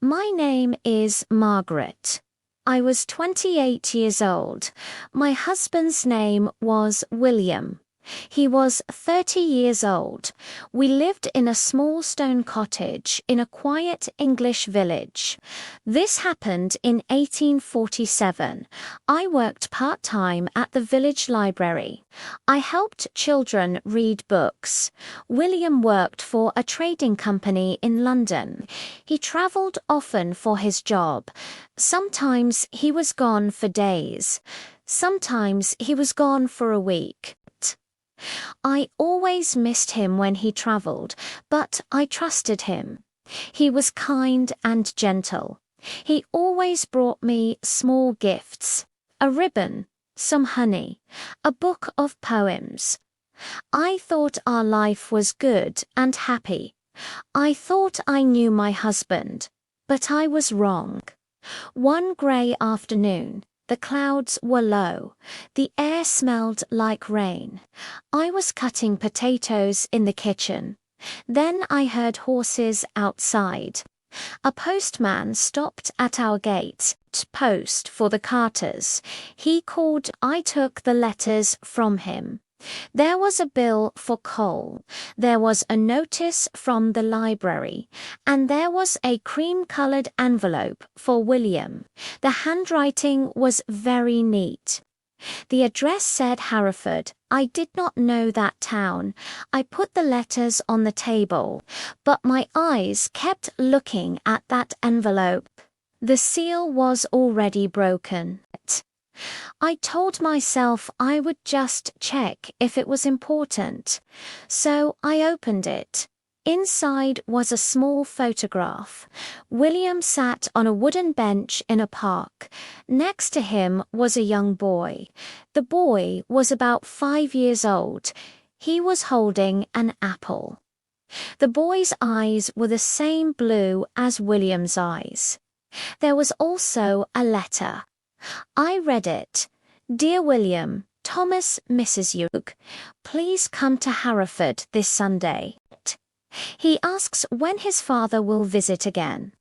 My name is Margaret. I was 28 years old. My husband's name was William. He was 30 years old. We lived in a small stone cottage in a quiet English village. This happened in 1847. I worked part-time at the village library. I helped children read books. William worked for a trading company in London. He travelled often for his job. Sometimes he was gone for days. Sometimes he was gone for a week. I always missed him when he travelled, but I trusted him. He was kind and gentle. He always brought me small gifts, a ribbon, some honey, a book of poems. I thought our life was good and happy. I thought I knew my husband, but I was wrong. One grey afternoon, the clouds were low. The air smelled like rain. I was cutting potatoes in the kitchen. Then I heard horses outside. A postman stopped at our gate to post for the carters. He called. I took the letters from him. There was a bill for coal, there was a notice from the library, and there was a cream-coloured envelope for William. The handwriting was very neat. The address said Hereford. I did not know that town. I put the letters on the table, but my eyes kept looking at that envelope. The seal was already broken. I told myself I would just check if it was important. So I opened it. Inside was a small photograph. William sat on a wooden bench in a park. Next to him was a young boy. The boy was about 5 years old. He was holding an apple. The boy's eyes were the same blue as William's eyes. There was also a letter. I read it. Dear William, Thomas misses you. Please come to Hereford this Sunday. He asks when his father will visit again.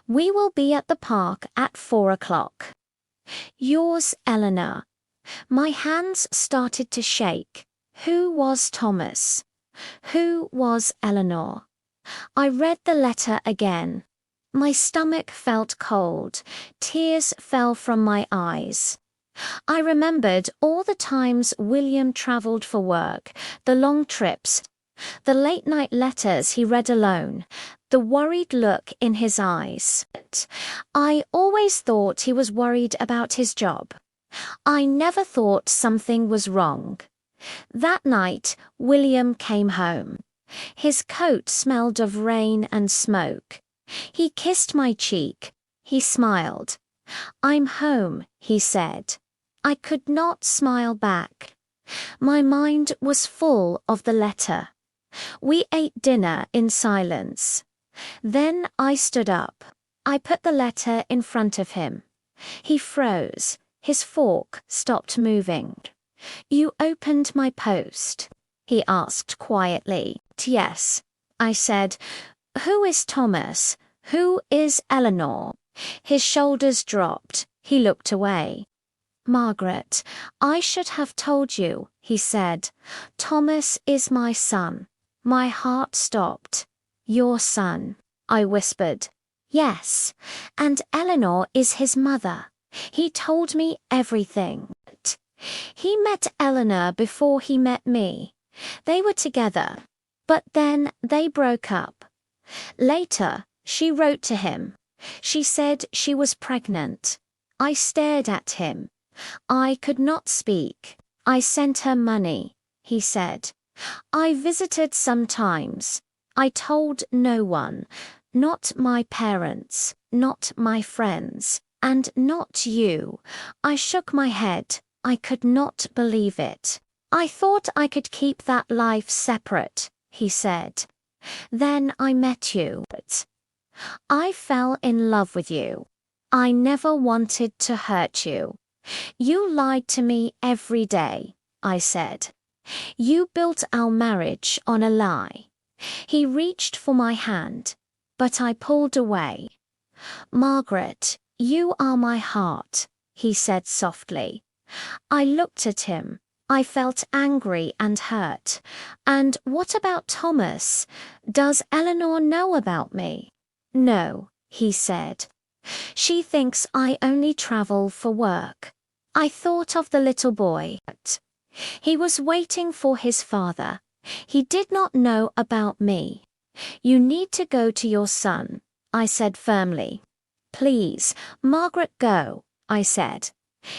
We will be at the park at 4 o'clock. Yours, Eleanor. My hands started to shake. Who was Thomas? Who was Eleanor? I read the letter again. My stomach felt cold. Tears fell from my eyes. I remembered all the times William travelled for work, the long trips, the late-night letters he read alone, the worried look in his eyes. I always thought he was worried about his job. I never thought something was wrong. That night, William came home. His coat smelled of rain and smoke. He kissed my cheek. He smiled. I'm home, he said. I could not smile back. My mind was full of the letter. We ate dinner in silence. Then I stood up. I put the letter in front of him. He froze. His fork stopped moving. You opened my post? He asked quietly. Yes, I said. Who is Thomas? Who is Eleanor? His shoulders dropped. He looked away. Margaret, I should have told you, he said. Thomas is my son. My heart stopped. Your son, I whispered. Yes, and Eleanor is his mother. He told me everything. He met Eleanor before he met me. They were together, but then they broke up. Later, she wrote to him. She said she was pregnant. I stared at him. I could not speak. I sent her money, he said. I visited sometimes. I told no one, not my parents, not my friends, and not you. I shook my head. I could not believe it. I thought I could keep that life separate, he said. Then I met you. I fell in love with you. I never wanted to hurt you. You lied to me every day, I said. You built our marriage on a lie. He reached for my hand, but I pulled away. "Margaret, you are my heart," he said softly. I looked at him. I felt angry and hurt. "And what about Thomas? Does Eleanor know about me?" "No," he said. "She thinks I only travel for work." I thought of the little boy. He was waiting for his father. He did not know about me. "You need to go to your son," I said firmly. "Please, Margaret, go," I said.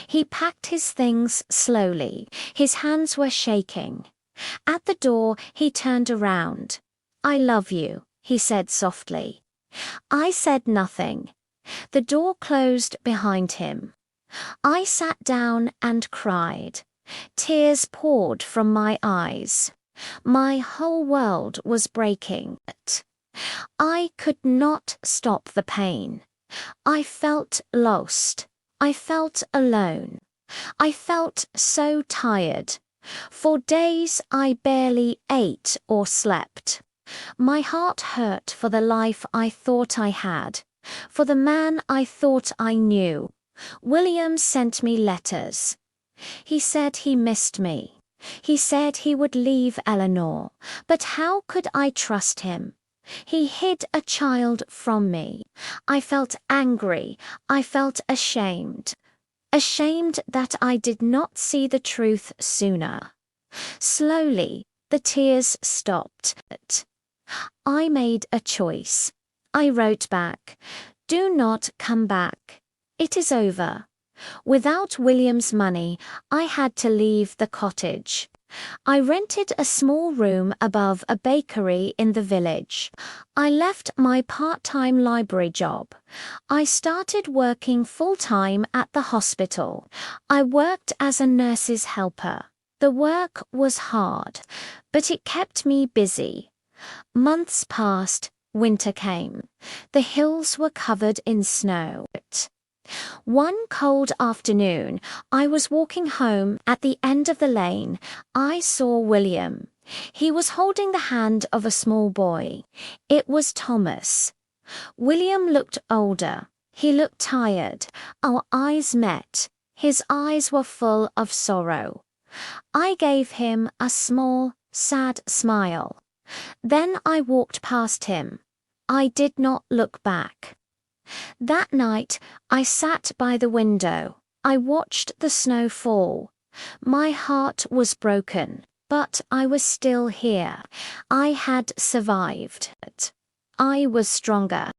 He packed his things slowly. His hands were shaking. At the door, he turned around. "I love you," he said softly. I said nothing. The door closed behind him. I sat down and cried. Tears poured from my eyes. My whole world was breaking. I could not stop the pain. I felt lost. I felt alone. I felt so tired. For days I barely ate or slept. My heart hurt for the life I thought I had, for the man I thought I knew. William sent me letters. He said he missed me. He said he would leave Eleanor, but how could I trust him? He hid a child from me. I felt angry. I felt ashamed. Ashamed that I did not see the truth sooner. Slowly, the tears stopped. I made a choice. I wrote back, "Do not come back. It is over." Without William's money, I had to leave the cottage. I rented a small room above a bakery in the village. I left my part-time library job. I started working full-time at the hospital. I worked as a nurse's helper. The work was hard, but it kept me busy. Months passed, winter came. The hills were covered in snow. One cold afternoon, I was walking home. At the end of the lane, I saw William. He was holding the hand of a small boy. It was Thomas. William looked older. He looked tired. Our eyes met. His eyes were full of sorrow. I gave him a small, sad smile. Then I walked past him. I did not look back. That night, I sat by the window. I watched the snow fall. My heart was broken, but I was still here. I had survived. I was stronger.